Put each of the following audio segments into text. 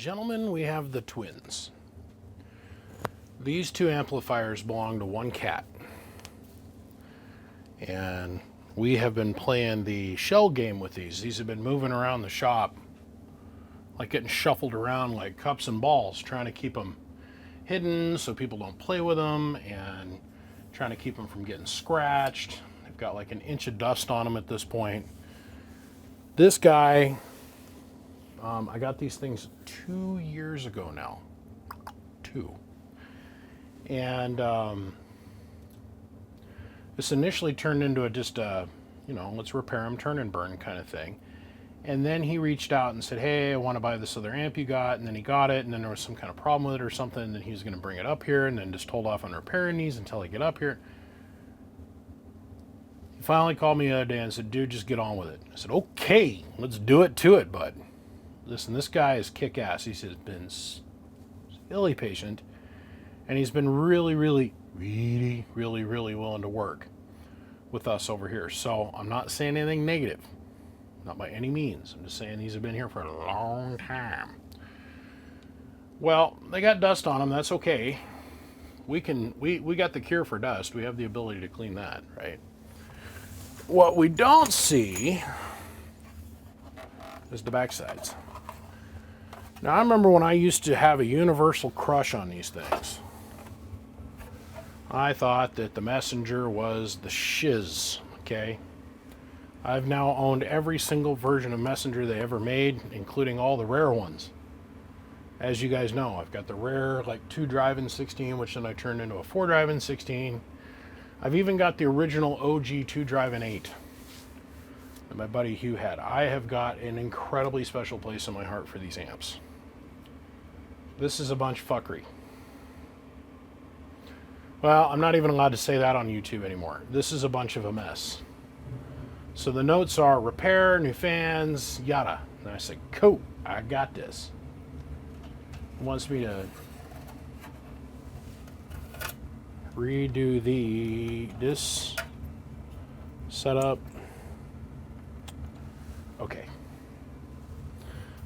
gentlemen, we have the twins. These two amplifiers belong to one cat. And we have been playing the shell game with these. These have been moving around the shop, like getting shuffled around like cups and balls, trying to keep them hidden so people don't play with them, and trying to keep them from getting scratched. They've got like an inch of dust on them at this point. This guy, I got these things 2 years ago now. 2. And this initially turned into just a, let's repair them, turn and burn kind of thing. And then he reached out and said, hey, I want to buy this other amp you got. And then he got it, and then there was some kind of problem with it or something. And then he was going to bring it up here, and then just hold off on repairing these until I get up here. He finally called me the other day and said, dude, just get on with it. I said, okay, let's do it to it, bud. Listen, this guy is kick-ass. He's been silly patient, and he's been really willing to work with us over here. So I'm not saying anything negative. Not by any means. I'm just saying these have been here for a long time. Well, they got dust on them. That's okay. We got the cure for dust. We have the ability to clean that, right? What we don't see is the backsides. Now, I remember when I used to have a universal crush on these things. I thought that the Messenger was the shiz, okay? I've now owned every single version of Messenger they ever made, including all the rare ones. As you guys know, I've got the rare, like 2 drive-in 16, which then I turned into a 4 drive-in 16. I've even got the original OG 2 drive-in 8 that my buddy Hugh had. I have got an incredibly special place in my heart for these amps. This is a bunch of fuckery. Well, I'm not even allowed to say that on YouTube anymore. This is a bunch of a mess. So the notes are repair, new fans, yada. And I said, cool, I got this. He wants me to redo this setup. Okay.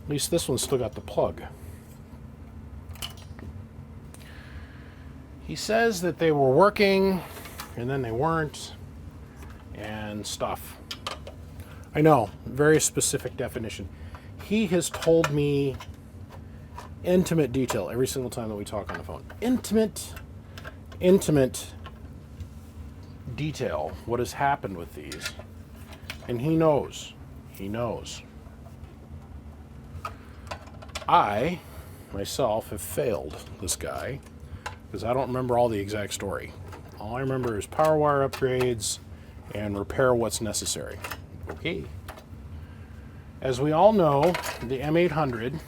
At least this one's still got the plug. He says that they were working and then they weren't and stuff. I know, very specific definition. He has told me intimate detail every single time that we talk on the phone. Intimate detail what has happened with these. And he knows. He knows. I, myself, have failed this guy because I don't remember all the exact story. All I remember is power wire upgrades and repair what's necessary. Okay. As we all know, the M800,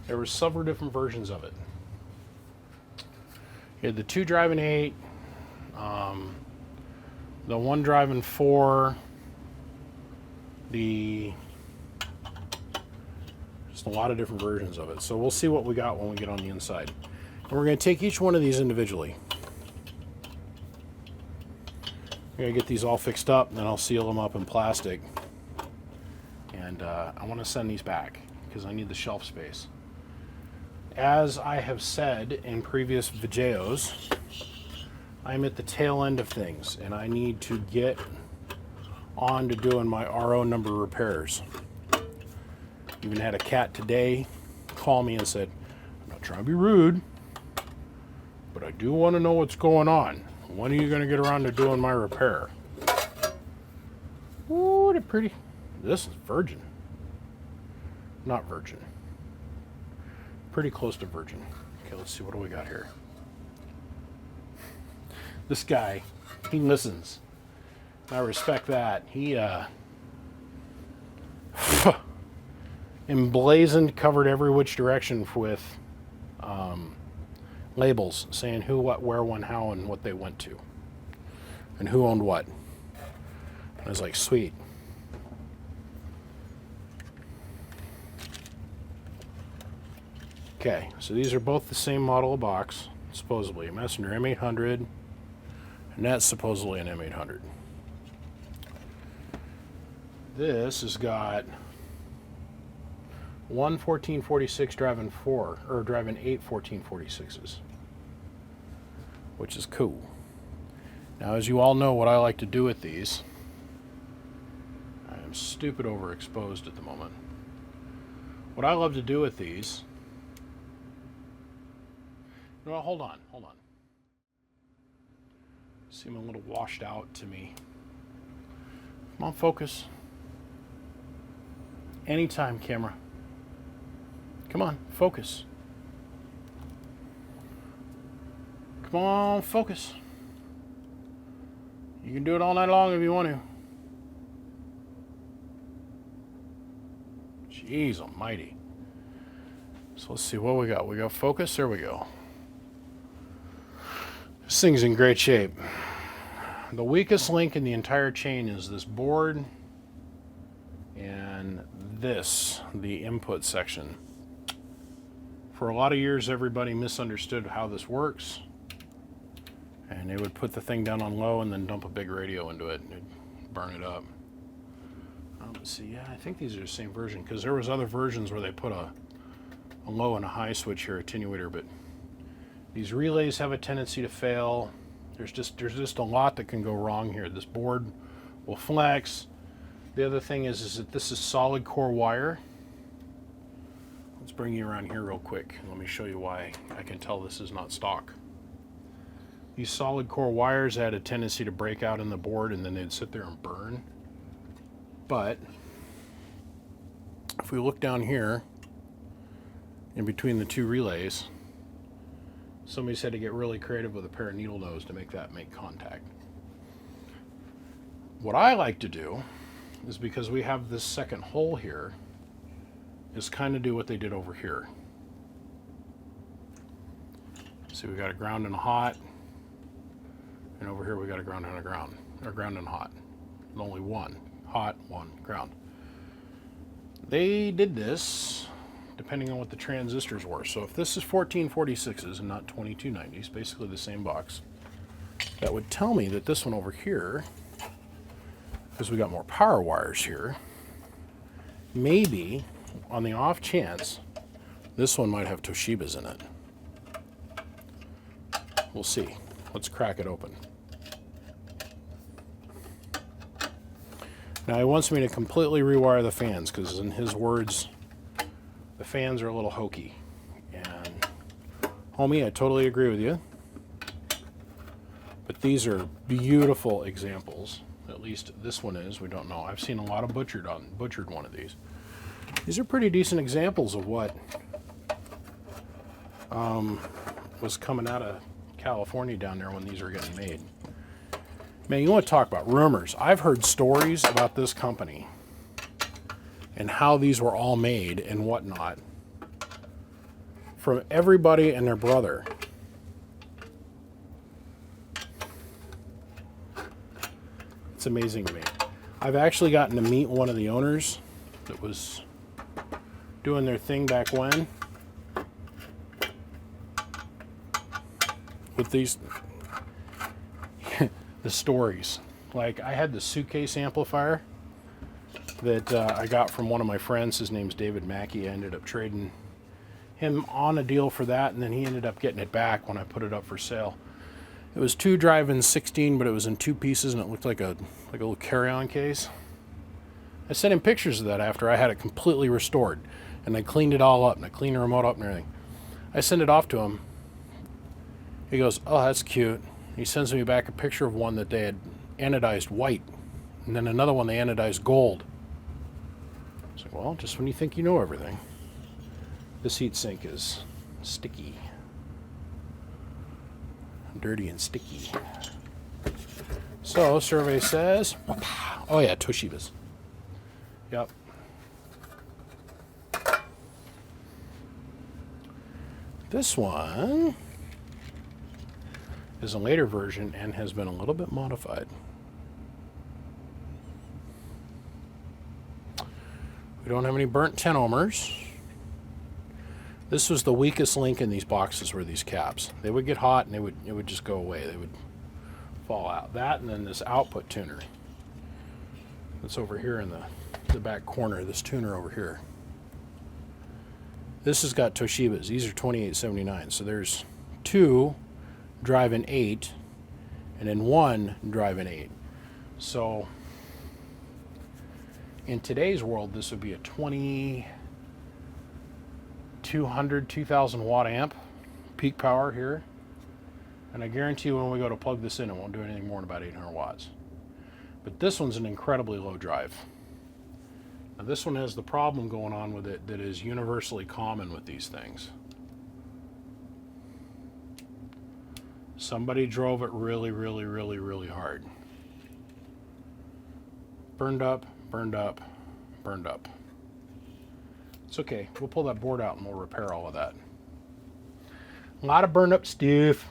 there were several different versions of it. You had the 2 drive-in 8, the 1 drive-in 4, just a lot of different versions of it. So we'll see what we got when we get on the inside. And we're going to take each one of these individually. I'm going to get these all fixed up, and then I'll seal them up in plastic. And I want to send these back because I need the shelf space. As I have said in previous videos, I'm at the tail end of things, and I need to get on to doing my RO number repairs. Even had a cat today call me and said, I'm not trying to be rude, but I do want to know what's going on. When are you going to get around to doing my repair? Ooh, they're pretty. This is virgin. Not virgin. Pretty close to virgin. Okay, let's see, what do we got here? This guy, he listens. I respect that. He emblazoned, covered every which direction with labels saying who, what, where, when, how, and what they went to. And who owned what. And I was like, sweet. Okay, so these are both the same model of box, supposedly. A Messenger M800, and that's supposedly an M800. This has got one 1446 driving 8 1446s, which is cool. Now, as you all know, what I like to do with these, I am stupid overexposed at the moment. What I love to do with these, well, hold on. Seem a little washed out to me. Come on, focus. Anytime, camera. Come on, focus. Come on, focus. You can do it all night long if you want to. Jeez almighty. So let's see what we got. We got focus. There we go. This thing's in great shape. The weakest link in the entire chain is this board and this, the input section. For a lot of years, everybody misunderstood how this works, and they would put the thing down on low and then dump a big radio into it and it'd burn it up. Let's see, yeah, I think these are the same version, because there was other versions where they put a low and a high switch here, attenuator, but these relays have a tendency to fail. There's just a lot that can go wrong here. This board will flex. The other thing is that this is solid core wire. Let's bring you around here real quick. Let me show you why I can tell this is not stock. These solid core wires had a tendency to break out in the board and then they'd sit there and burn. But if we look down here in between the two relays, somebody's had to get really creative with a pair of needle nose to make that make contact. What I like to do is, because we have this second hole here, is kind of do what they did over here. See, we got a ground and a hot, and over here we got a ground and a ground, or ground and hot. And only one hot, one ground. They did this depending on what the transistors were. So if this is 1446s and not 2290s, basically the same box, that would tell me that this one over here, because we got more power wires here, maybe on the off chance this one might have Toshibas in it. We'll see. Let's crack it open. Now he wants me to completely rewire the fans, because in his words, the fans are a little hokey. And homie, I totally agree with you. But these are beautiful examples. At least this one is. We don't know. I've seen a lot of butchered one of these. These are pretty decent examples of what was coming out of California down there when these were getting made. Man, you want to talk about rumors. I've heard stories about this company and how these were all made and whatnot from everybody and their brother. It's amazing to me. I've actually gotten to meet one of the owners that was doing their thing back when with these the stories. Like, I had the suitcase amplifier that I got from one of my friends. His name's David Mackey. I ended up trading him on a deal for that, and then he ended up getting it back when I put it up for sale. It was 2 drive-in 16, but it was in 2 pieces, and it looked like a little carry-on case. I sent him pictures of that after I had it completely restored, and I cleaned it all up, and I cleaned the remote up and everything. I sent it off to him. He goes, "Oh, that's cute." He sends me back a picture of one that they had anodized white, and then another one they anodized gold. I was like, well, just when you think you know everything. This heat sink is sticky. Dirty and sticky. So, survey says, oh yeah, Toshibas. Yep. This one is a later version and has been a little bit modified. We don't have any burnt 10 ohmers. This was the weakest link in these boxes, were these caps. They would get hot and it would just go away. They would fall out. That, and then this output tuner that's over here in the back corner, this tuner over here. This has got Toshibas. These are 2879. So there's 2 driving 8 and then 1 driving 8. So in today's world, this would be a 2200, 2000 watt amp, peak power here. And I guarantee you when we go to plug this in, it won't do anything more than about 800 watts. But this one's an incredibly low drive. Now this one has the problem going on with it that is universally common with these things. Somebody drove it really, really, really, really hard. Burned up, burned up, burned up. It's okay, we'll pull that board out and we'll repair all of that. A lot of burned up stuff.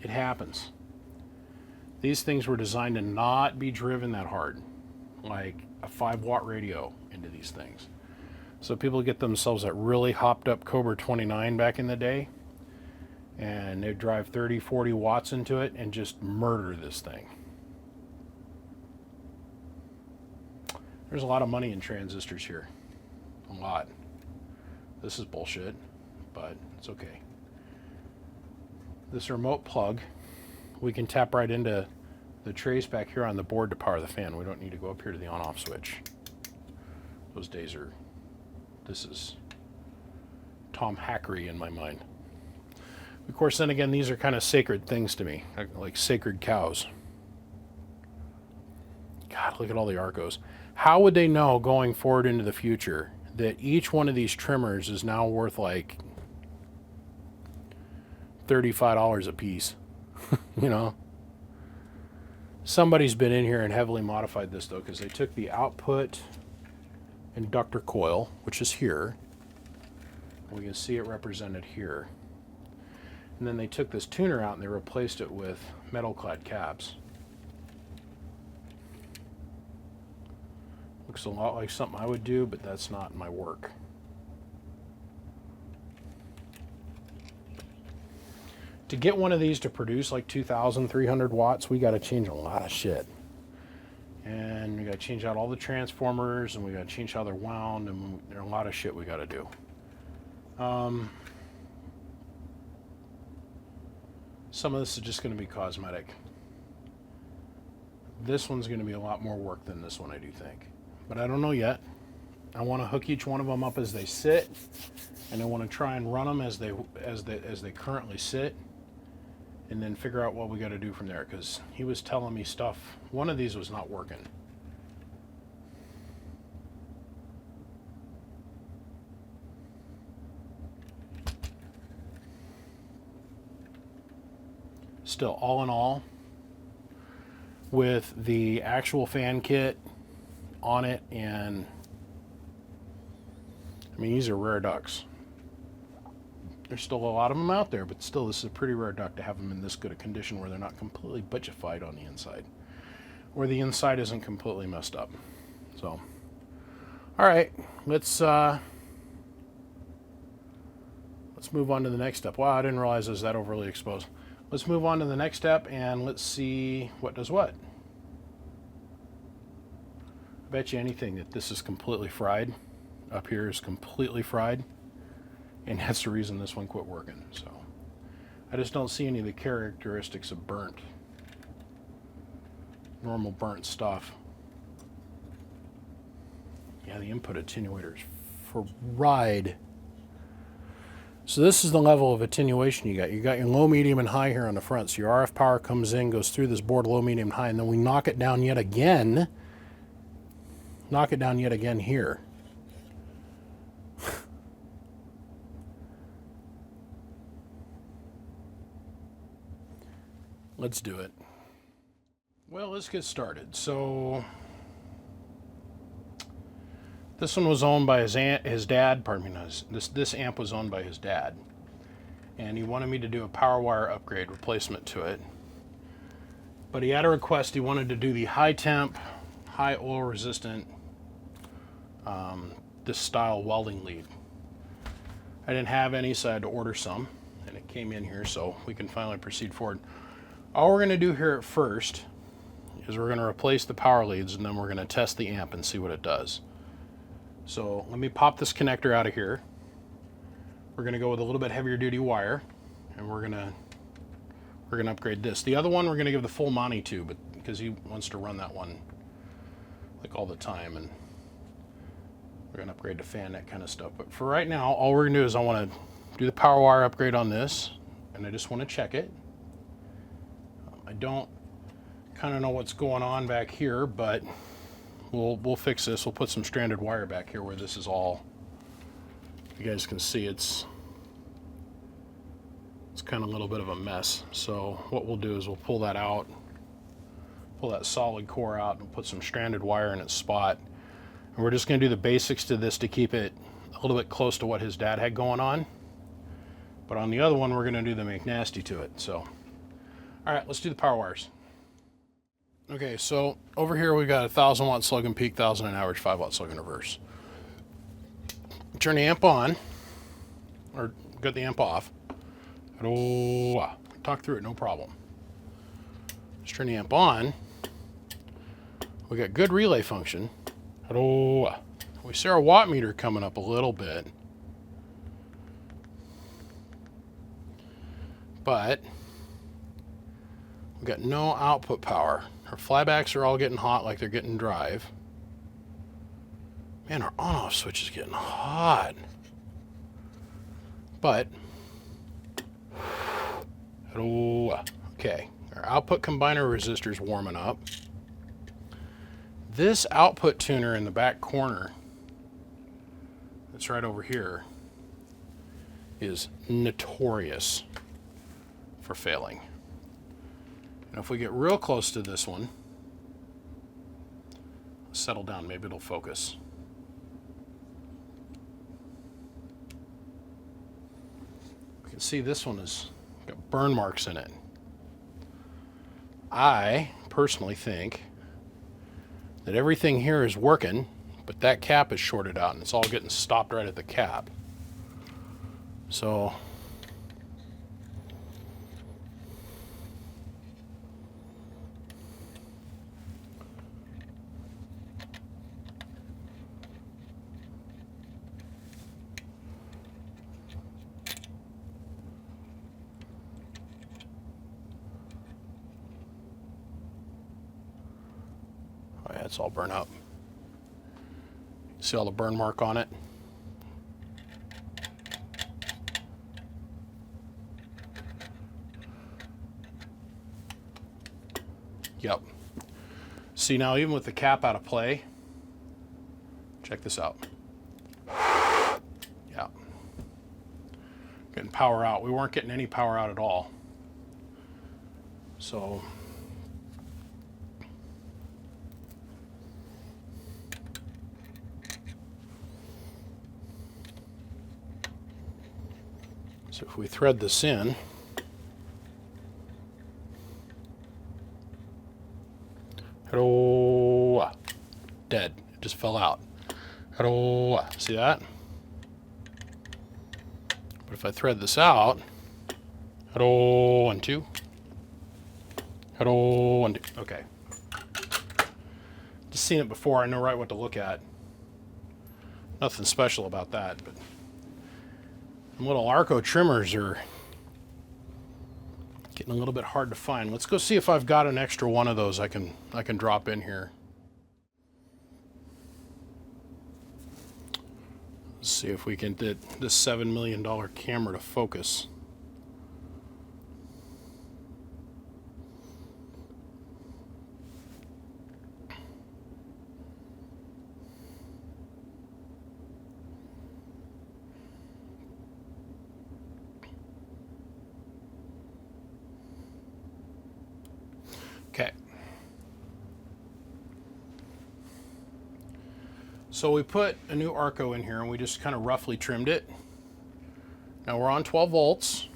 It happens. These things were designed to not be driven that hard, like a 5-watt radio into these things. So people get themselves that really hopped up Cobra 29 back in the day, and they'd drive 30, 40 watts into it and just murder this thing. There's a lot of money in transistors here. A lot. This is bullshit, but it's okay. This remote plug, we can tap right into the trace back here on the board to power the fan. We don't need to go up here to the on-off switch. Those days are, this is Tom Hackery in my mind. Of course, then again, these are kind of sacred things to me, like sacred cows. God, look at all the Arcos. How would they know going forward into the future that each one of these trimmers is now worth like $35 a piece? You know? Somebody's been in here and heavily modified this though, because they took the output inductor coil, which is here. We can see it represented here. And then they took this tuner out and they replaced it with metal clad caps. Looks a lot like something I would do, but that's not my work. To get one of these to produce like 2,300 watts, we got to change a lot of shit. And we got to change out all the transformers, and we got to change how they're wound, and there's a lot of shit we got to do. Some of this is just going to be cosmetic. This one's going to be a lot more work than this one, I do think. But I don't know yet. I want to hook each one of them up as they sit, and I want to try and run them as they currently sit, and then figure out what we got to do from there, because he was telling me stuff. One of these was not working. Still, all in all, with the actual fan kit on it, and I mean, these are rare ducks. There's still a lot of them out there, but still, this is a pretty rare duck to have them in this good a condition where they're not completely butchified on the inside, or the inside isn't completely messed up. So, all right, let's move on to the next step. Wow, I didn't realize it was that overly exposed. Let's move on to the next step, and let's see what does what. I bet you anything that this is completely fried. Up here is completely fried, and that's the reason this one quit working. So I just don't see any of the characteristics of burnt, normal burnt stuff. Yeah, the input attenuators fried. So this is the level of attenuation you got. You got your low, medium, and high here on the front. So your RF power comes in, goes through this board, low, medium, high, and then we knock it down yet again. Knock it down yet again here. Let's do it. Well, let's get started. So this one was owned by his dad. Pardon me. This amp was owned by his dad, and he wanted me to do a power wire upgrade replacement to it. But he had a request. He wanted to do the high temp, high oil resistant, this style welding lead. I didn't have any, so I had to order some, and it came in here, so we can finally proceed forward. All we're going to do here at first is we're going to replace the power leads, and then we're going to test the amp and see what it does. So let me pop this connector out of here. we're going to go with a little bit heavier duty wire, and we're going to upgrade this. The other one we're going to give the full Monty to, but because he wants to run that one like all the time, and we're going to upgrade the fan, that kind of stuff. But for right now, all we're going to do is I want to do the power wire upgrade on this, and I just want to check it. I don't kind of know what's going on back here, but we'll fix this. We'll put some stranded wire back here where this is all, you guys can see it's kind of a little bit of a mess. So what we'll do is we'll pull that out, pull that solid core out, and put some stranded wire in its spot. And we're just going to do the basics to this to keep it a little bit close to what his dad had going on. But on the other one, we're going to do the McNasty to it. So, all right, let's do the power wires. Okay, so over here we've got a 1,000 watt slug and peak, 1,000 and average, 5 watt slug and reverse. Turn the amp on, or get the amp off. Talk through it, no problem. Let's turn the amp on. We got good relay function. We see our watt meter coming up a little bit, but we got no output power. Our flybacks are all getting hot like they're getting drive. Man, our on-off switch is getting hot. But, okay, our output combiner resistor is warming up. This output tuner in the back corner, that's right over here, is notorious for failing. And if we get real close to this one, settle down, maybe it'll focus. We can see this one has got burn marks in it. I personally think that everything here is working, but that cap is shorted out and it's all getting stopped right at the cap. So it's all burnt up. See all the burn mark on it? Yep. See now, even with the cap out of play, check this out. Yeah. Getting power out. We weren't getting any power out at all. So if we thread this in, dead. It just fell out. See that? But if I thread this out, 1, 2, 1, 2. Okay. Just seen it before. I know right what to look at. Nothing special about that, but little Arco trimmers are getting a little bit hard to find. Let's go see if I've got an extra one of those I can drop in here. Let's see if we can get this $7 million camera to focus. Okay. So we put a new Arco in here and we just kind of roughly trimmed it. Now we're on 12 volts.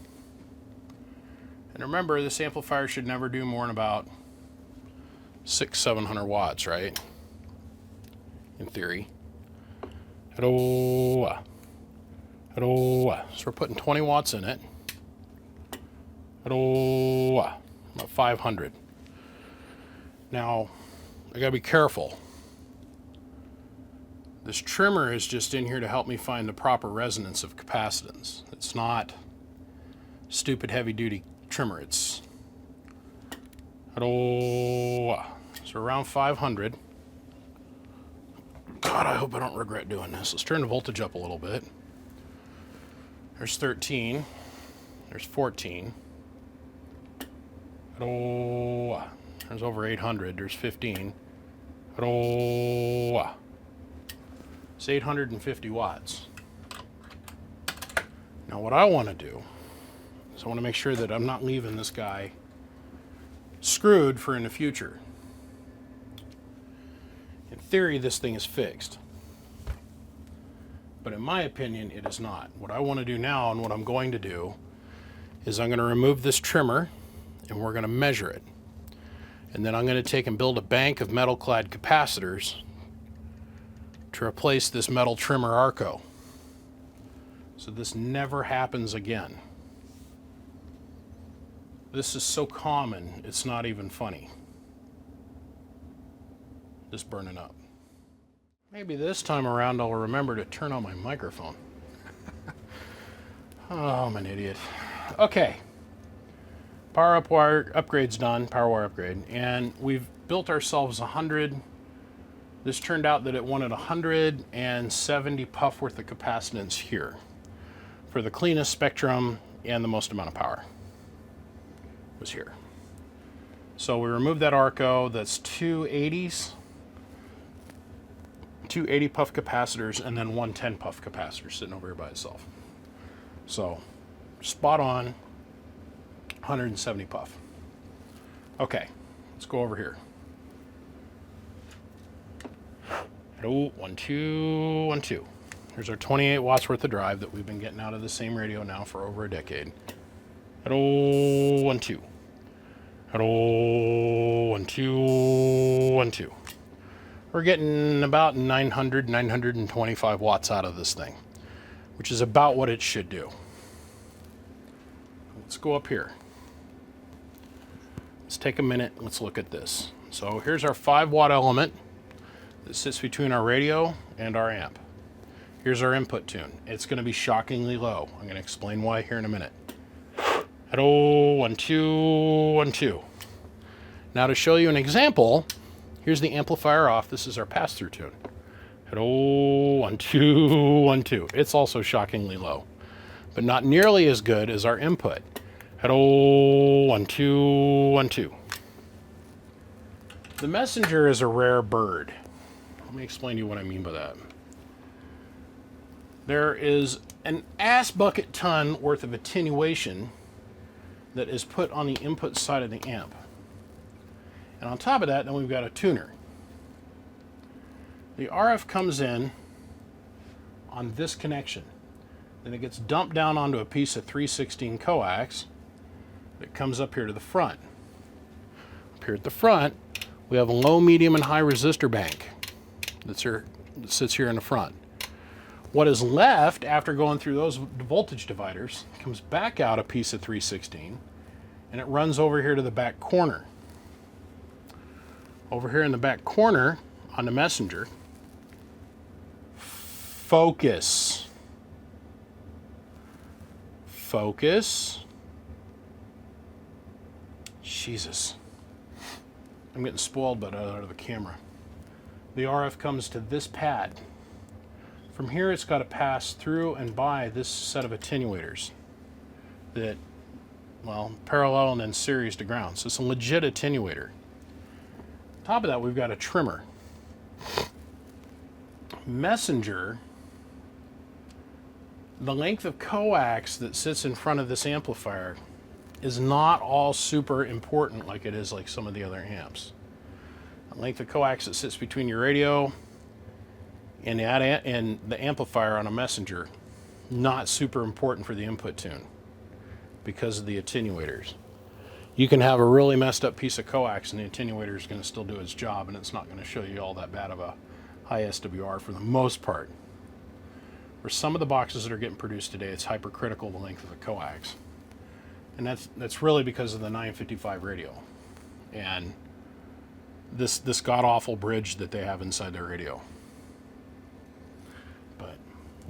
And remember, this amplifier should never do more than about 600-700 watts, right? In theory. So we're putting 20 watts in it. About 500. Now, I gotta be careful. This trimmer is just in here to help me find the proper resonance of capacitance. It's not stupid heavy duty trimmer. It's so around 500. God, I hope I don't regret doing this. Let's turn the voltage up a little bit. There's 13. There's 14. There's over 800. There's 15. It's 850 watts. Now what I want to do is I want to make sure that I'm not leaving this guy screwed for in the future. In theory, this thing is fixed. But in my opinion, it is not. What I want to do now, and what I'm going to do, is I'm going to remove this trimmer and we're going to measure it. And then I'm going to take and build a bank of metal-clad capacitors to replace this metal trimmer Arco. So this never happens again. This is so common, it's not even funny. Just burning up. Maybe this time around I'll remember to turn on my microphone. Oh, I'm an idiot. Okay. Power up wire upgrade's done, power wire upgrade, and we've built ourselves 100. This turned out that it wanted 170 puff worth of capacitance here for the cleanest spectrum and the most amount of power was here. So we removed that Arco. That's two 80s, two 80 puff capacitors, and then one 10 puff capacitor sitting over here by itself. So spot on, 170 puff. Okay, let's go over here. Hello, 1, 2, 1, 2. Here's our 28 watts worth of drive that we've been getting out of the same radio now for over a decade. Hello, 1, 2. Hello, 1, 2, 1, 2. We're getting about 900, 925 watts out of this thing, which is about what it should do. Let's go up here. Let's take a minute. Let's look at this. So here's our 5-watt element that sits between our radio and our amp. Here's our input tune. It's going to be shockingly low. I'm going to explain why here in a minute. Hello, 1, 2, 1, 2. Now to show you an example, here's the amplifier off. This is our pass-through tune. Hello, 1, 2, 1, 2. It's also shockingly low, but not nearly as good as our input. Hello, 1, 2, 1, 2. The Messenger is a rare bird. Let me explain to you what I mean by that. There is an ass bucket ton worth of attenuation that is put on the input side of the amp. And on top of that, then we've got a tuner. The RF comes in on this connection. Then it gets dumped down onto a piece of 316 coax that comes up here to the front. Up here at the front, we have a low, medium, and high resistor bank that sits here in the front. What is left after going through those voltage dividers comes back out a piece of 316, and it runs over here to the back corner. Over here in the back corner on the Messenger, focus. Focus. Jesus. I'm getting spoiled by that out of the camera. The RF comes to this pad. From here it's got to pass through and by this set of attenuators that, well, parallel and then series to ground. So it's a legit attenuator. On top of that, we've got a trimmer. Messenger, the length of coax that sits in front of this amplifier is not all super important like it is like some of the other amps. The length of coax that sits between your radio and the amplifier on a Messenger, not super important for the input tune because of the attenuators. You can have a really messed up piece of coax and the attenuator is going to still do its job, and it's not going to show you all that bad of a high SWR for the most part. For some of the boxes that are getting produced today, it's hypercritical, the length of the coax. And that's really because of the 955 radio and this god-awful bridge that they have inside their radio.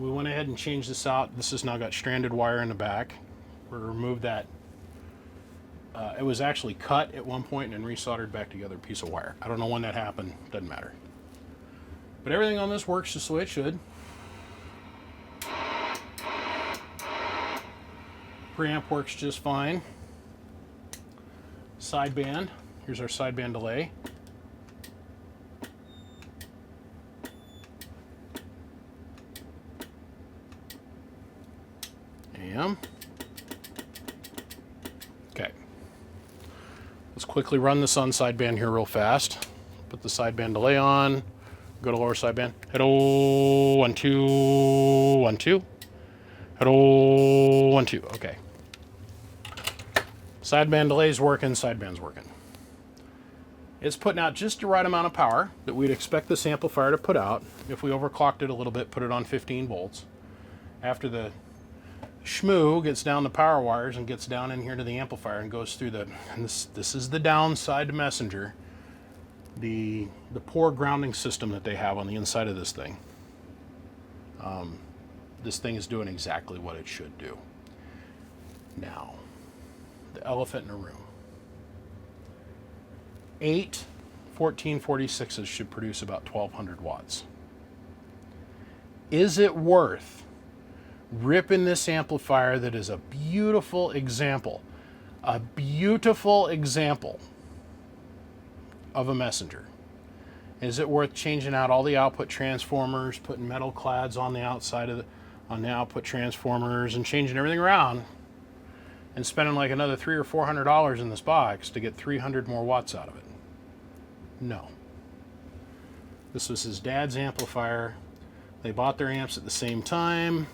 We went ahead and changed this out. This has now got stranded wire in the back. We removed that. It was actually cut at one point and then resoldered back together, a piece of wire. I don't know when that happened, doesn't matter. But everything on this works just the way it should. Preamp works just fine. Sideband, here's our sideband delay. AM. Okay. Let's quickly run this on sideband here real fast. Put the sideband delay on. Go to lower sideband. Hello, 1 2 1 2. Hello, 1 2. Okay. Sideband delay's working. Sideband's working. It's putting out just the right amount of power that we'd expect this amplifier to put out. If we overclocked it a little bit, put it on 15 volts. After the schmoo gets down the power wires and gets down in here to the amplifier and goes through the, and this is the downside to Messenger, the poor grounding system that they have on the inside of this thing. This thing is doing exactly what it should do. Now, the elephant in the room. 8 1446s should produce about 1200 watts. Is it worth ripping this amplifier that is a beautiful example of a Messenger? Is it worth changing out all the output transformers, putting metal clads on the outside of on the output transformers and changing everything around and spending like another $300 or $400 in this box to get 300 more watts out of it? No. This was his dad's amplifier. They bought their amps at the same time.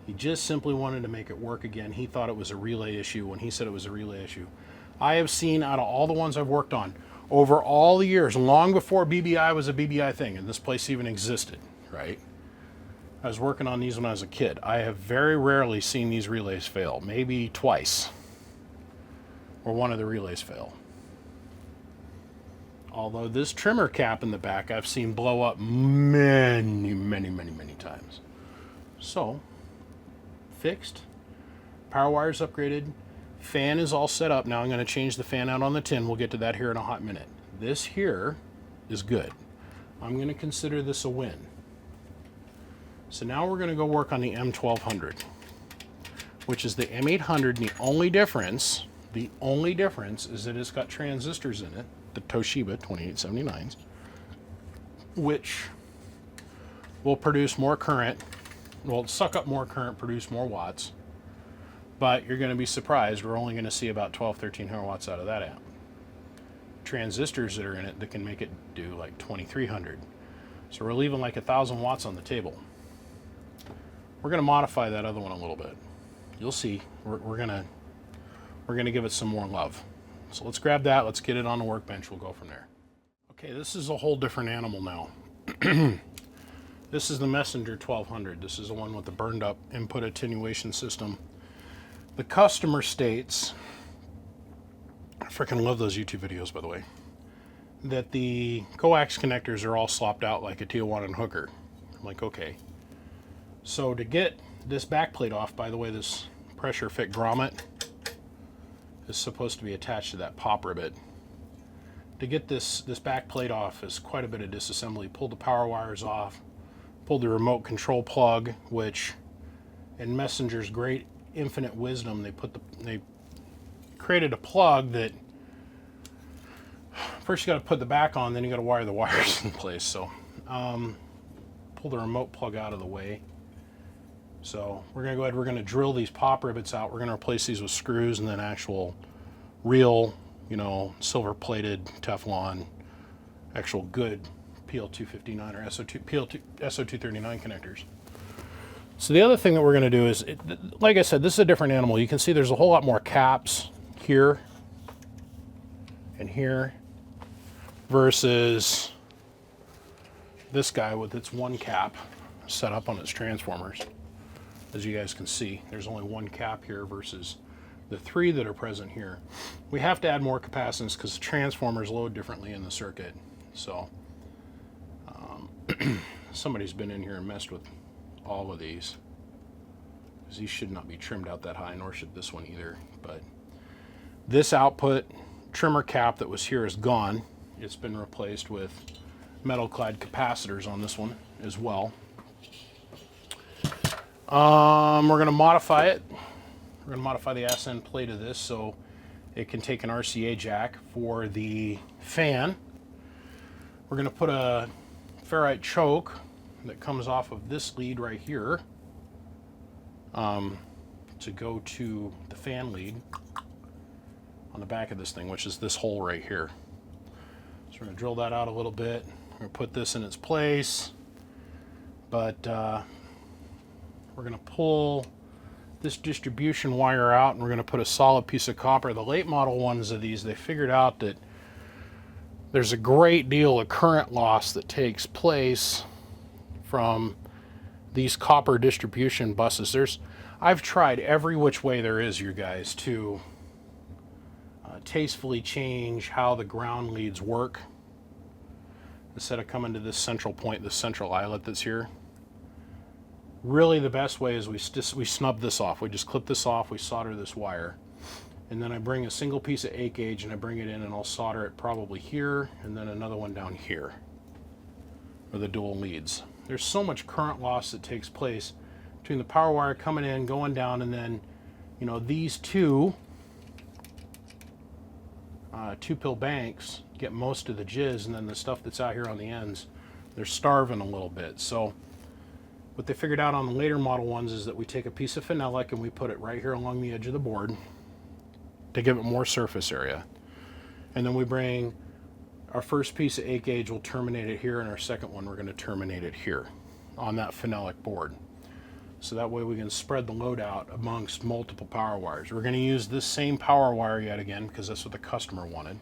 He just simply wanted to make it work again. He thought it was a relay issue when he said it was a relay issue. I have seen, out of all the ones I've worked on, over all the years, long before BBI was a BBI thing, and this place even existed, right? I was working on these when I was a kid. I have very rarely seen these relays fail. Maybe twice, or one of the relays fail. Although this trimmer cap in the back I've seen blow up many times. So, fixed, power wires upgraded, fan is all set up. Now I'm going to change the fan out on the tin. We'll get to that here in a hot minute. This here is good. I'm going to consider this a win. So now we're going to go work on the M1200, which is the M800, and the only difference is that it's got transistors in it, the Toshiba 2879s, which will produce more current, will suck up more current, produce more watts, but you're going to be surprised, we're only going to see about 1300 watts out of that amp. Transistors that are in it that can make it do like 2300. So we're leaving like 1000 watts on the table. We're going to modify that other one a little bit. You'll see. We're going to give it some more love. So let's grab that. Let's get it on the workbench. We'll go from there. Okay, this is a whole different animal now. This is the Messenger 1200. This is the one with the burned up input attenuation system. The customer states, I freaking love those YouTube videos, by the way, that the coax connectors are all slopped out like a Tijuana hooker. I'm like, okay. So to get this back plate off, by the way, this pressure fit grommet is supposed to be attached to that pop rivet. To get this back plate off is quite a bit of disassembly. Pulled the power wires off, pulled the remote control plug, which in Messenger's great infinite wisdom, they created a plug that first you got to put the back on, then you got to wire the wires in place. So pull the remote plug out of the way. So we're going to go ahead, we're going to drill these pop rivets out. We're going to replace these with screws and then actual real, you know, silver plated Teflon, actual good PL259 or SO239 connectors. So the other thing that we're going to do is, like I said, this is a different animal. You can see there's a whole lot more caps here and here versus this guy with its one cap set up on its transformers. As you guys can see, there's only one cap here versus the 3 that are present here. We have to add more capacitance because the transformers load differently in the circuit. So somebody's been in here and messed with all of these, because these should not be trimmed out that high, nor should this one either. But this output trimmer cap that was here is gone. It's been replaced with metal clad capacitors on this one as well. We're going to modify it. We're going to modify the ass end plate of this so it can take an RCA jack for the fan. We're going to put a ferrite choke that comes off of this lead right here to go to the fan lead on the back of this thing, which is this hole right here. So we're going to drill that out a little bit. We're going to put this in its place, but we're going to pull this distribution wire out, and we're going to put a solid piece of copper. The late model ones of these, they figured out that there's a great deal of current loss that takes place from these copper distribution buses. I've tried every which way there is, you guys, to tastefully change how the ground leads work. Instead of coming to this central point, this central eyelet that's here, really the best way is we snub this off. We just clip this off, we solder this wire, and then I bring a single piece of 8 gauge and I bring it in and I'll solder it probably here and then another one down here for the dual leads. There's so much current loss that takes place between the power wire coming in, going down, and then, you know, these two two-pill banks get most of the jizz, and then the stuff that's out here on the ends, they're starving a little bit. So what they figured out on the later model ones is that we take a piece of phenolic and we put it right here along the edge of the board to give it more surface area. And then we bring our first piece of 8 gauge, we'll terminate it here, and our second one we're going to terminate it here on that phenolic board. So that way we can spread the load out amongst multiple power wires. We're going to use this same power wire yet again because that's what the customer wanted.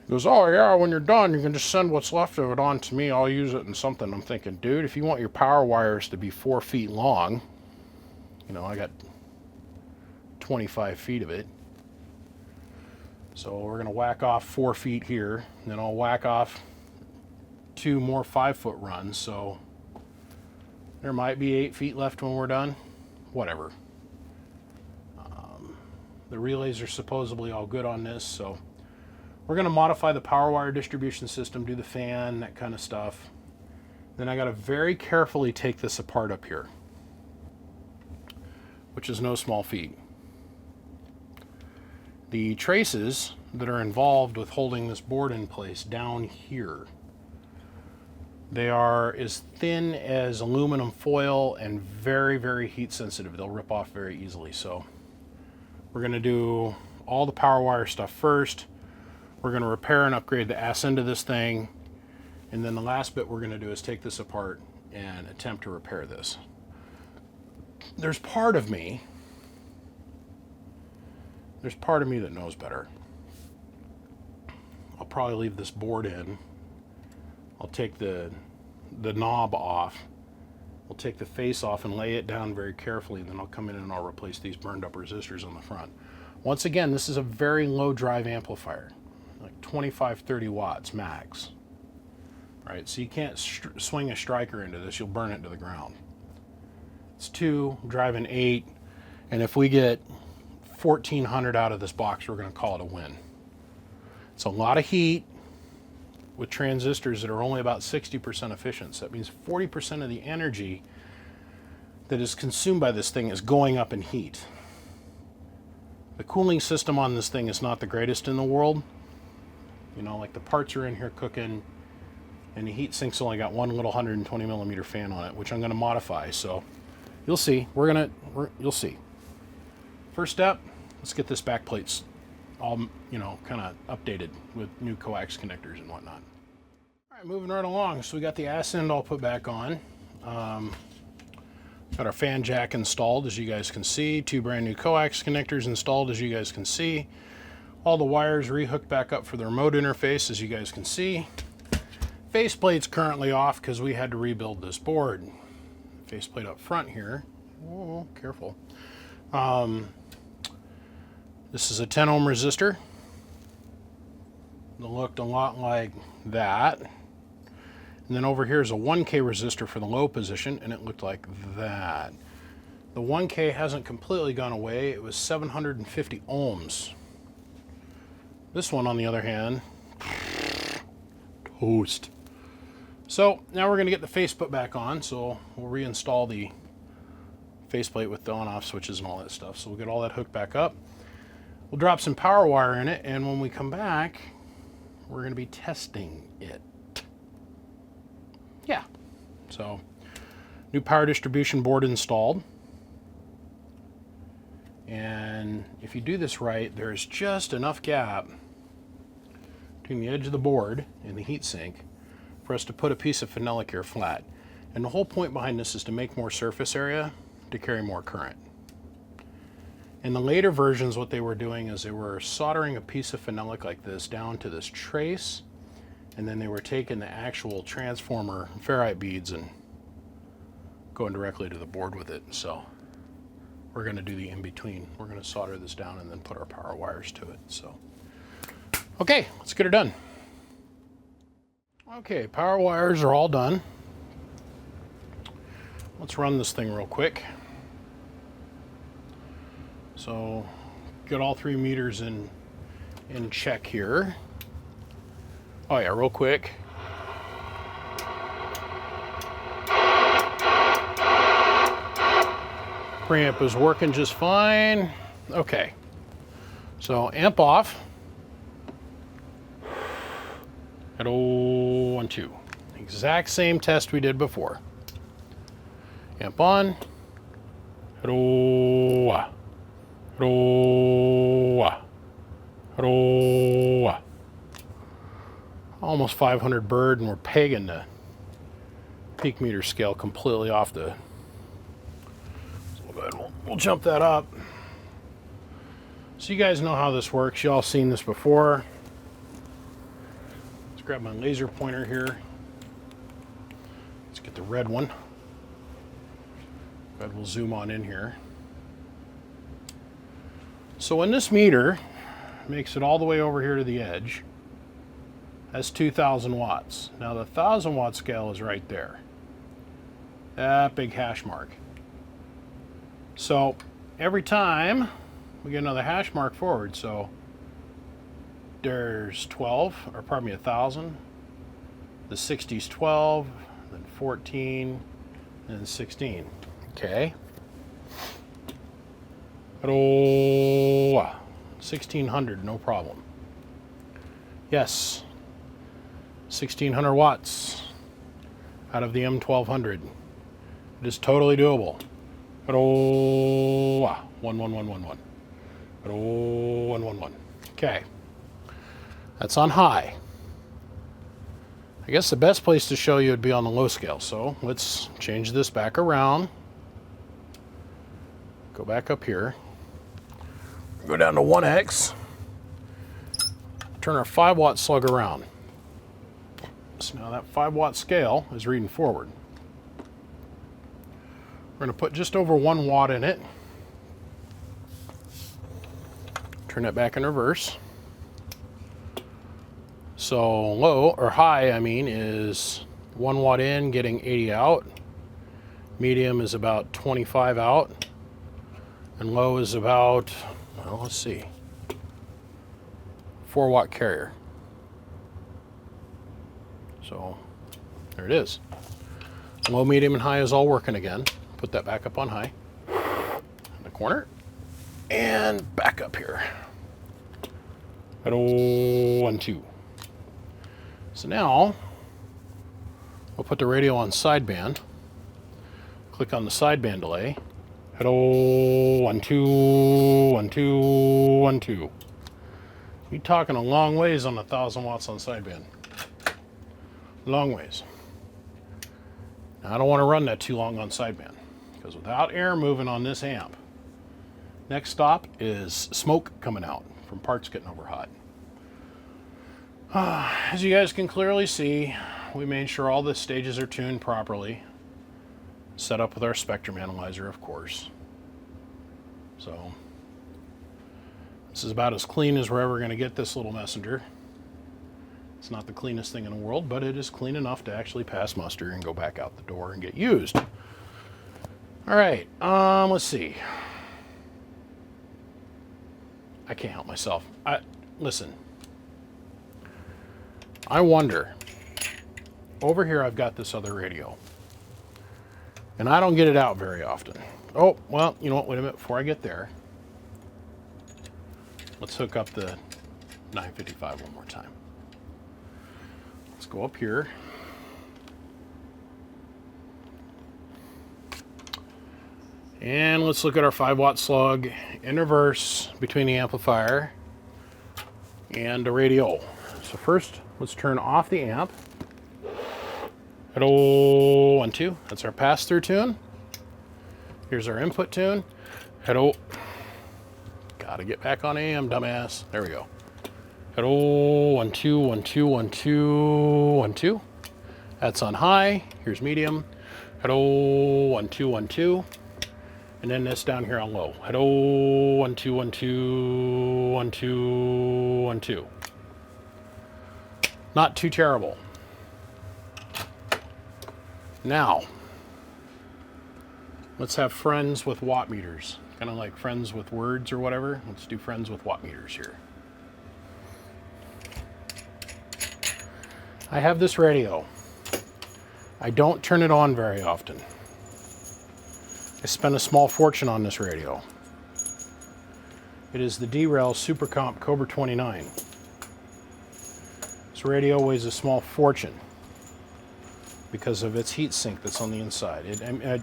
He goes, oh yeah, when you're done, you can just send what's left of it on to me. I'll use it in something. I'm thinking, dude, if you want your power wires to be 4 feet long, you know, I got 25 feet of it. So we're going to whack off 4 feet here, and then I'll whack off 2 more 5-foot runs. So there might be 8 feet left when we're done. Whatever. The relays are supposedly all good on this, so we're going to modify the power wire distribution system, do the fan, that kind of stuff. Then I got to very carefully take this apart up here, which is no small feat. The traces that are involved with holding this board in place down here, they are as thin as aluminum foil and very, very heat sensitive. They'll rip off very easily. So we're going to do all the power wire stuff first. We're going to repair and upgrade the ass end of this thing. And then the last bit we're going to do is take this apart and attempt to repair this. There's part of me that knows better. I'll probably leave this board in. I'll take the knob off. I'll take the face off and lay it down very carefully, and then I'll come in and I'll replace these burned up resistors on the front. Once again, this is a very low drive amplifier, like 25-30 watts max. All right, so you can't swing a striker into this, you'll burn it to the ground. It's 2, driving 8, and if we get 1400 out of this box, we're going to call it a win. It's a lot of heat with transistors that are only about 60% efficient. So that means 40% of the energy that is consumed by this thing is going up in heat. The cooling system on this thing is not the greatest in the world. You know, like the parts are in here cooking, and the heat sink's only got one little 120 millimeter fan on it, which I'm going to modify. So you'll see. You'll see. First step, let's get this back plate all, you know, kind of updated with new coax connectors and whatnot. All right, moving right along. So we got the ass end all put back on. Got our fan jack installed, as you guys can see. 2 brand new coax connectors installed, as you guys can see. All the wires rehooked back up for the remote interface, as you guys can see. Faceplate's currently off because we had to rebuild this board. Faceplate up front here. Oh, careful. This is a 10 ohm resistor. It looked a lot like that. And then over here is a 1K resistor for the low position, and it looked like that. The 1K hasn't completely gone away. It was 750 ohms. This one, on the other hand, toast. So now we're going to get the faceplate back on, so we'll reinstall the faceplate with the on-off switches and all that stuff. So we'll get all that hooked back up. We'll drop some power wire in it, and when we come back, we're going to be testing it. Yeah. So, new power distribution board installed. And if you do this right, there's just enough gap between the edge of the board and the heatsink for us to put a piece of phenolic here flat. And the whole point behind this is to make more surface area to carry more current. In the later versions, what they were doing is they were soldering a piece of phenolic like this down to this trace, and then they were taking the actual transformer ferrite beads and going directly to the board with it. So we're going to do the in-between. We're going to solder this down and then put our power wires to it. So, okay, let's get her done. Okay, power wires are all done. Let's run this thing real quick. So, get all 3 meters in check here. Oh yeah, real quick. Preamp is working just fine. Okay, so amp off at 012. Exact same test we did before. Amp on at almost 500 bird, and we're pegging the peak meter scale completely off the. So we'll jump that up. So you guys know how this works. You all seen this before. Let's grab my laser pointer here. Let's get the red one. But we'll zoom on in here. So when this meter makes it all the way over here to the edge, that's 2,000 watts. Now the 1,000 watt scale is right there. That big hash mark. So every time we get another hash mark forward, so there's 12, or pardon me, 1,000. The 60's 12, then 14, and then 16. Okay. 1,600, no problem. Yes, 1,600 watts out of the M1200. It is totally doable. 11111. 11111. Okay. That's on high. I guess the best place to show you would be on the low scale. So let's change this back around. Go back up here. Go down to 1X. Turn our 5 watt slug around. So now that 5 watt scale is reading forward. We're going to put just over 1 watt in it. Turn it back in reverse. So low, or high, I mean, is 1 watt in, getting 80 out. Medium is about 25 out. And low is about, well, let's see, 4 watt carrier. So there it is. Low, medium, and high is all working again. Put that back up on high. In the corner. And back up here. At 012. So now, we'll put the radio on sideband. Click on the sideband delay. At 0121212. You're talking a long ways on 1,000 watts on sideband. Long ways. Now, I don't want to run that too long on sideband, because without air moving on this amp, next stop is smoke coming out from parts getting over hot. As you guys can clearly see, we made sure all the stages are tuned properly. Set up with our spectrum analyzer, of course. So this is about as clean as we're ever going to get this little messenger. It's not the cleanest thing in the world, but it is clean enough to actually pass muster and go back out the door and get used. All right, let's see. I can't help myself. Listen. I wonder. Over here I've got this other radio. And I don't get it out very often. Oh, well, you know what? Wait a minute. Before I get there, let's hook up the 955 one more time. Let's go up here. And let's look at our 5-watt slug in reverse between the amplifier and the radio. So first, let's turn off the amp. Hello, 1, 2. That's our pass-through tune. Here's our input tune. Hello. Gotta get back on AM, dumbass. There we go. Hello, 1, 2, 1, 2, 1, 2, 1, 2. That's on high. Here's medium. Hello, 1, 2, 1, 2. And then this down here on low. Hello, 1, 2, 1, 2, 1, 2, 1, 2. Not too terrible. Now, let's have friends with watt meters. Kind of like friends with words or whatever. Let's do friends with watt meters here. I have this radio. I don't turn it on very often. I spent a small fortune on this radio. It is the D-Rail Supercomp Cobra 29. This radio weighs a small fortune because of its heat sink that's on the inside.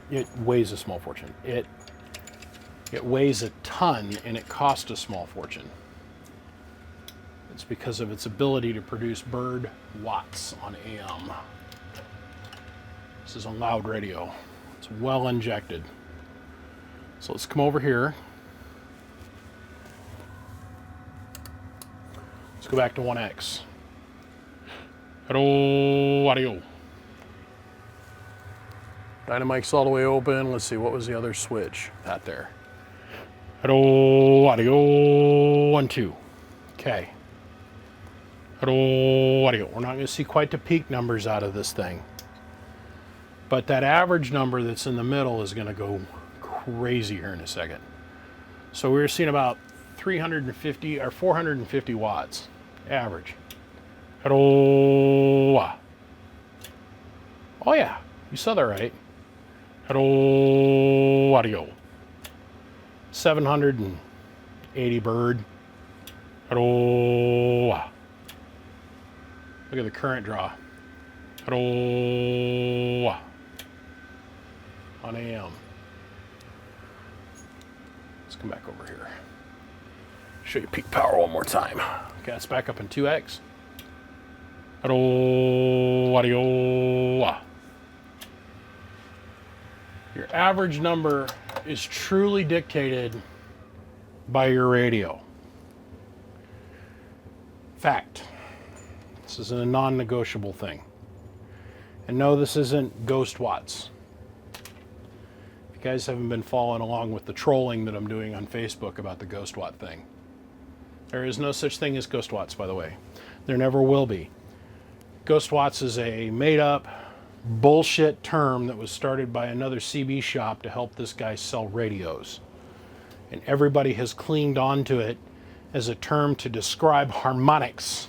It weighs a small fortune. It weighs a ton and it costs a small fortune. It's because of its ability to produce bird watts on AM. This is a loud radio. It's well injected. So let's come over here. Let's go back to 1X. Hello, audio. Dynamic's all the way open. Let's see, what was the other switch? That there. Hello, audio, 1, 2. Okay. Hello, audio. We're not going to see quite the peak numbers out of this thing. But that average number that's in the middle is going to go crazy here in a second. So we're seeing about 350 or 450 watts average. Hello. Oh yeah, you saw that right. Hello, audio. 780 bird. Hello. Look at the current draw. Hello. On AM. Let's come back over here. Show you peak power one more time. Okay, let's back up in 2X. Hello, audio. Your average number is truly dictated by your radio. Fact. This is a non-negotiable thing. And no, this isn't ghost watts. If you guys haven't been following along with the trolling that I'm doing on Facebook about the ghost watt thing, there is no such thing as ghost watts, by the way. There never will be. Ghost watts is a made-up bullshit term that was started by another CB shop to help this guy sell radios. And everybody has clinged onto it as a term to describe harmonics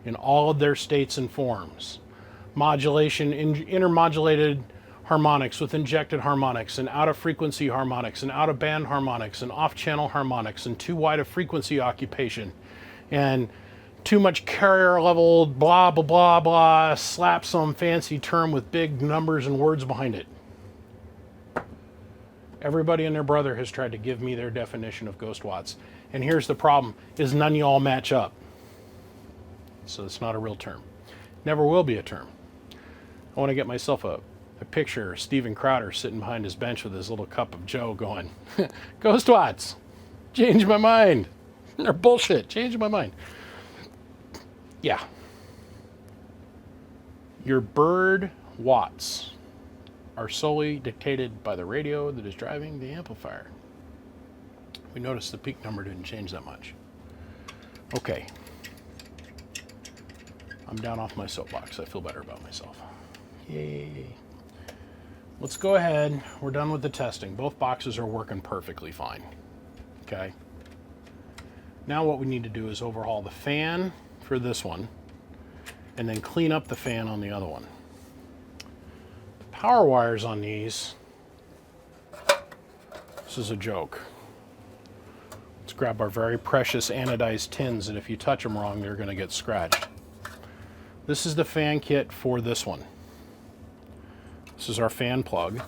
in all of their states and forms. Modulation, intermodulated harmonics with injected harmonics, and out-of-frequency harmonics, and out-of-band harmonics, and off-channel harmonics, and too wide a frequency occupation, and too much carrier level, blah, blah, blah, blah, slap some fancy term with big numbers and words behind it. Everybody and their brother has tried to give me their definition of ghost watts. And here's the problem, is none of y'all match up. So it's not a real term. Never will be a term. I want to get myself a picture of Steven Crowder sitting behind his bench with his little cup of Joe going, ghost watts, change my mind. They're bullshit, change my mind. Yeah. Your bird watts are solely dictated by the radio that is driving the amplifier. We noticed the peak number didn't change that much. Okay. I'm down off my soapbox. I feel better about myself. Yay. Let's go ahead. We're done with the testing. Both boxes are working perfectly fine. Okay. Now what we need to do is overhaul the fan for this one and then clean up the fan on the other one. The power wires on these, this is a joke. Let's grab our very precious anodized tins, and if you touch them wrong, they're going to get scratched. This is the fan kit for this one. This is our fan plug,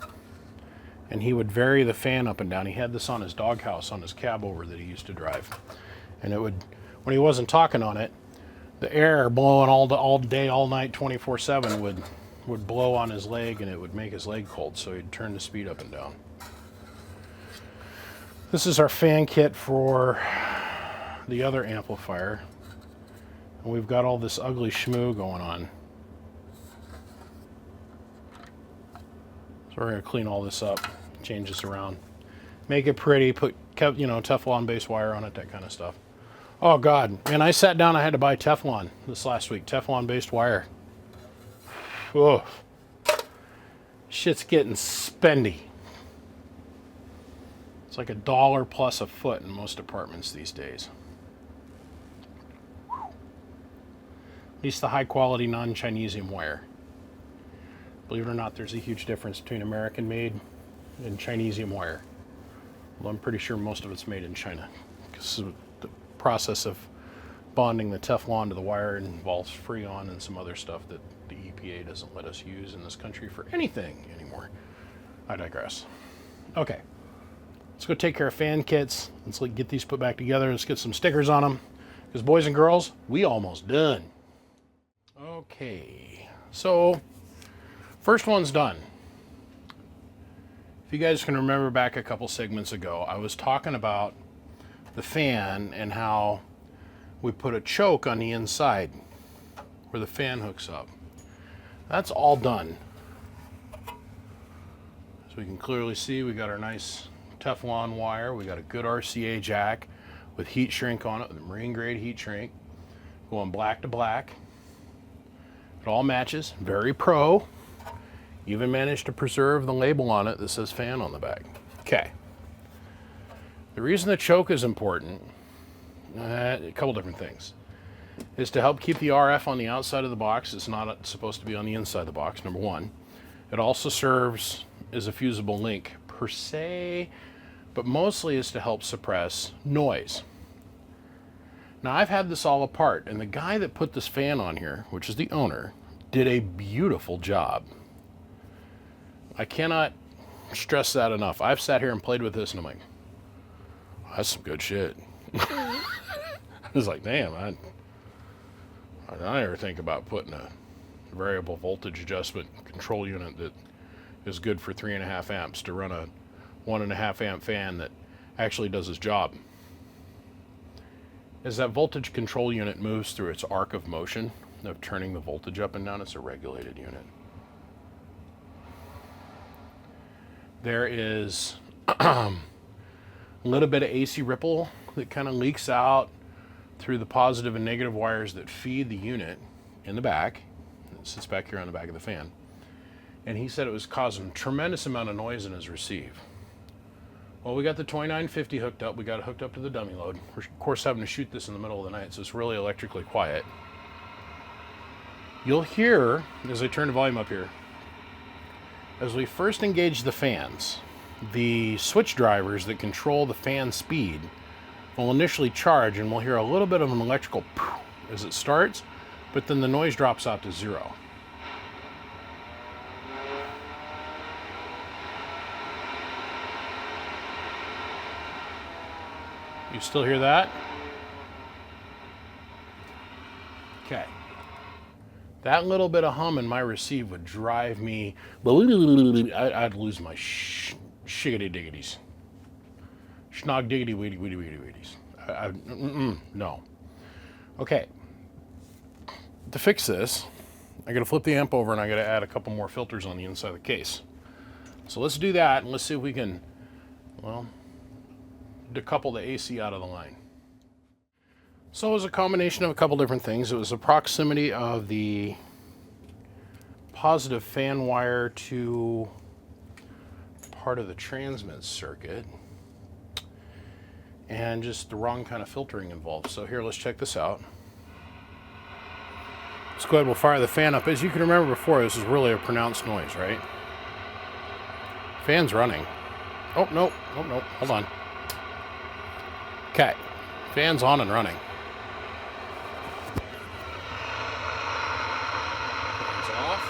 and he would vary the fan up and down. He had this on his doghouse on his cab over that he used to drive, and it would, when he wasn't talking on it, the air blowing all day, all night, 24/7 would blow on his leg, and it would make his leg cold, so he'd turn the speed up and down. This is our fan kit for the other amplifier, and we've got all this ugly schmoo going on. So we're going to clean all this up, change this around, make it pretty, put, you know, Teflon base wire on it, that kind of stuff. Oh God, man, I sat down, I had to buy Teflon this last week, Teflon based wire. Oh, shit's getting spendy. It's like $1 plus a foot in most apartments these days. At least the high quality non-Chinesium wire. Believe it or not, there's a huge difference between American made and Chinesium wire. Well, I'm pretty sure most of it's made in China, because the process of bonding the Teflon to the wire involves Freon and some other stuff that the EPA doesn't let us use in this country for anything anymore. I digress. Okay, let's go take care of fan kits. Let's get these put back together. Let's get some stickers on them, because boys and girls, we almost done. Okay, so first one's done. If you guys can remember back a couple segments ago, I was talking about the fan and how we put a choke on the inside where the fan hooks up. That's all done. So we can clearly see we got our nice Teflon wire. We got a good RCA jack with heat shrink on it, with a marine grade heat shrink, going black to black. It all matches, very pro. Even managed to preserve the label on it that says fan on the back. Okay. The reason the choke is important, a couple different things, is to help keep the RF on the outside of the box. It's not supposed to be on the inside of the box, number one. It also serves as a fusible link per se, but mostly is to help suppress noise. Now I've had this all apart, and the guy that put this fan on here, which is the owner, did a beautiful job. I cannot stress that enough. I've sat here and played with this and I'm like, oh, that's some good shit. I was like, damn, I never think about putting a variable voltage adjustment control unit that is good for 3.5 amps to run a 1.5 amp fan that actually does its job. As that voltage control unit moves through its arc of motion of turning the voltage up and down, it's a regulated unit. There is a little bit of AC ripple that kind of leaks out through the positive and negative wires that feed the unit in the back. It sits back here on the back of the fan. And he said it was causing a tremendous amount of noise in his receive. Well, we got the 2950 hooked up. We got it hooked up to the dummy load. We're, of course, having to shoot this in the middle of the night, so it's really electrically quiet. You'll hear, as I turn the volume up here, as we first engage the fans, the switch drivers that control the fan speed will initially charge, and we'll hear a little bit of an electrical poof as it starts, but then the noise drops out to zero. You still hear that? Okay. That little bit of hum in my receive would drive me, I'd lose my shiggity diggities. Schnog diggity weedy weedy weedy weedies. No. Okay. To fix this, I gotta flip the amp over and I gotta add a couple more filters on the inside of the case. So let's do that and let's see if we can, well, decouple the AC out of the line. So it was a combination of a couple different things. It was the proximity of the positive fan wire to part of the transmit circuit, and just the wrong kind of filtering involved. So here, let's check this out. Let's go ahead, we'll fire the fan up. As you can remember before, this is really a pronounced noise, right? Fan's running. Oh, no, hold on. Okay, fan's on and running. Fan's off.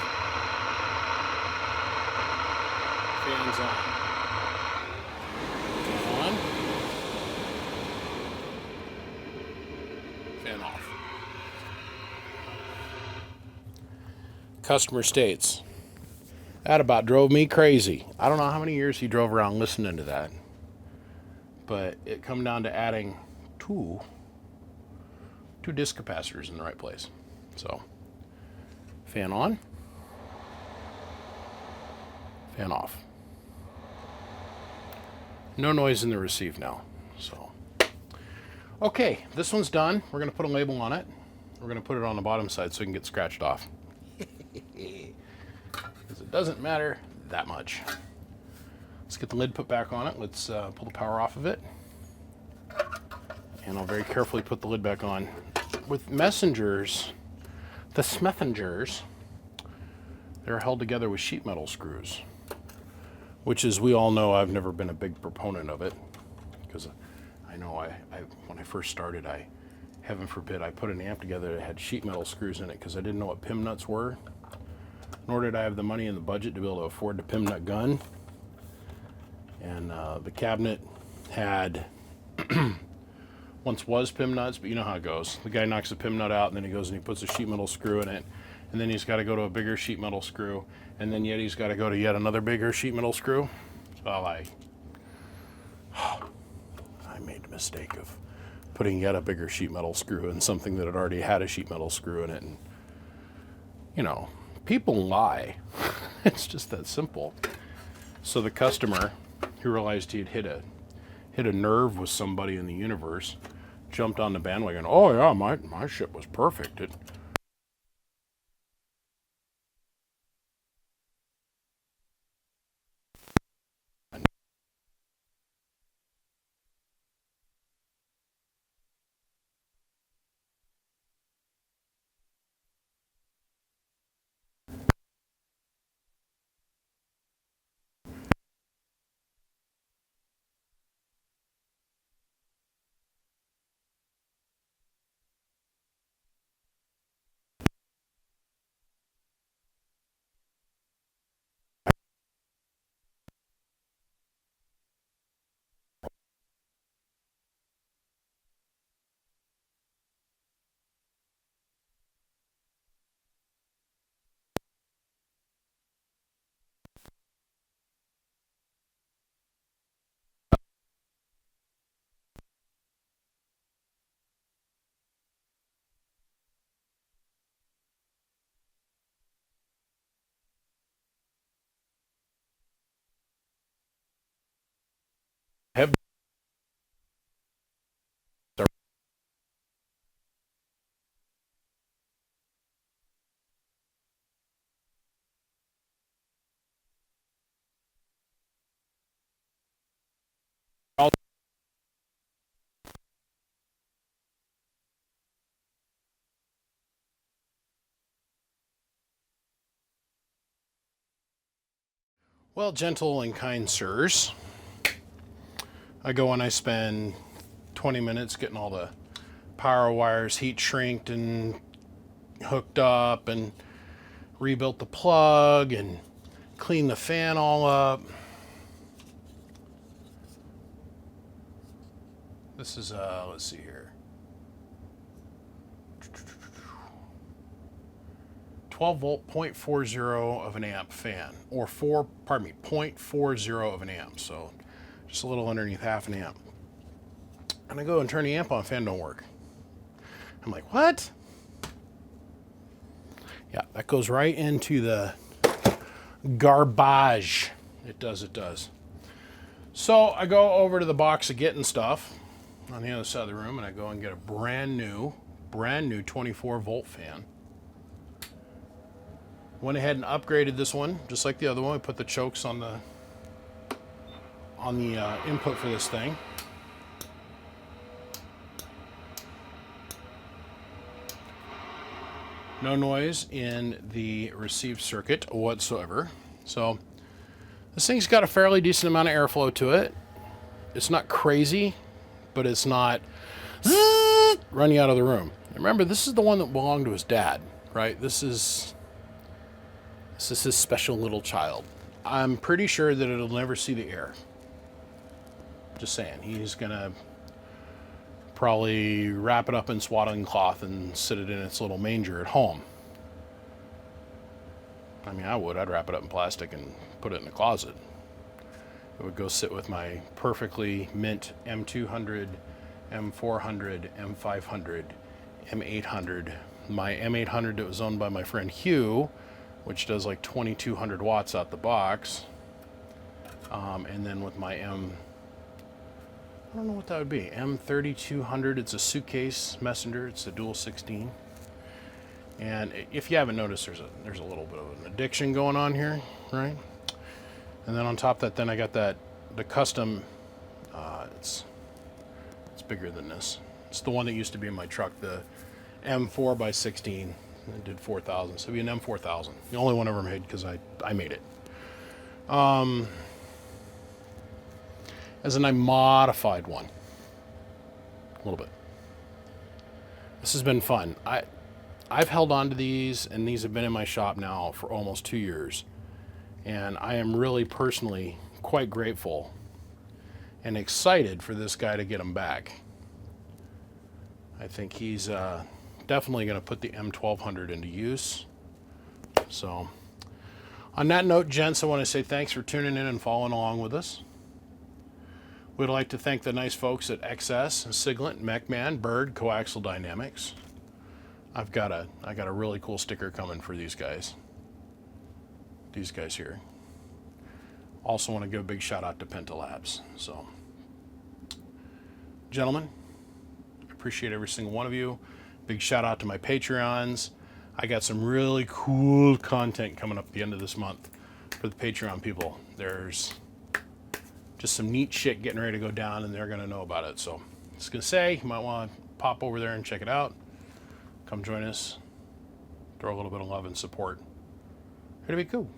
Fan's on. Fan on. Fan off. Customer states, that about drove me crazy. I don't know how many years he drove around listening to that, but it come down to adding two disc capacitors in the right place. So, fan on, fan off. No noise in the receive now. So, okay, this one's done. We're gonna put a label on it. We're gonna put it on the bottom side so it can get scratched off. Because it doesn't matter that much. Let's get the lid put back on it. Let's pull the power off of it. And I'll very carefully put the lid back on. With messengers, the smethengers, they're held together with sheet metal screws, which, as we all know, I've never been a big proponent of it, because I know when I first started, heaven forbid, I put an amp together that had sheet metal screws in it because I didn't know what PIM nuts were, nor did I have the money in the budget to be able to afford the PIM nut gun. And the cabinet had once was PIM nuts, but you know how it goes. The guy knocks the PIM nut out, and then he goes and he puts a sheet metal screw in it, and then he's got to go to a bigger sheet metal screw, and then yet he's got to go to yet another bigger sheet metal screw. Well, I made the mistake of putting yet a bigger sheet metal screw in something that had already had a sheet metal screw in it. And, you know, people lie. It's just that simple. So the customer, who realized he had hit a nerve with somebody in the universe, jumped on the bandwagon. Oh yeah, my ship was perfect. It have well, gentle and kind sirs, I go and I spend 20 minutes getting all the power wires heat shrinked and hooked up, and rebuilt the plug and cleaned the fan all up. This is let's see here, 12 volt 0.40 of an amp fan, or 0.40 of an amp, so just a little underneath half an amp. And I go and turn the amp on, fan don't work. I'm like, what? Yeah, that goes right into the garbage. It does. So I go over to the box of getting stuff, on the other side of the room, and I go and get a brand new 24-volt fan. Went ahead and upgraded this one, just like the other one. I put the chokes on the input for this thing. No noise in the receive circuit whatsoever. So this thing's got a fairly decent amount of airflow to it. It's not crazy, but it's not running out of the room. Remember, this is the one that belonged to his dad, right? This is his special little child. I'm pretty sure that it'll never see the air. Just saying. He's gonna probably wrap it up in swaddling cloth and sit it in its little manger at home. I mean, I'd wrap it up in plastic and put it in the closet. It would go sit with my perfectly mint M200, M400, M500, M800. My M800 that was owned by my friend Hugh, which does like 2200 watts out the box. And then with my I don't know what that would be, M3200, it's a suitcase messenger, it's a dual 16. And if you haven't noticed, there's a little bit of an addiction going on here, right? And then on top of that, then I got the custom, it's bigger than this. It's the one that used to be in my truck, the M4x16. It did 4,000, so it'd be an M4000. The only one ever made because I made it. As in, I modified one a little bit. This has been fun. I've held on to these, and these have been in my shop now for almost 2 years. And I am really personally quite grateful and excited for this guy to get them back. I think he's definitely going to put the M1200 into use. So, on that note, gents, I want to say thanks for tuning in and following along with us. We'd like to thank the nice folks at XS, Siglant, MechMan, Bird, Coaxial Dynamics. I got a really cool sticker coming for these guys. These guys here. Also want to give a big shout out to Penta Labs. So, gentlemen, I appreciate every single one of you. Big shout out to my Patreons. I got some really cool content coming up at the end of this month for the Patreon people. There's just some neat shit getting ready to go down, and they're going to know about it. So, just going to say, you might want to pop over there and check it out. Come join us. Throw a little bit of love and support. It'll be cool.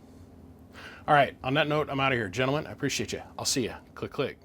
All right, on that note, I'm out of here. Gentlemen, I appreciate you. I'll see you. Click, click.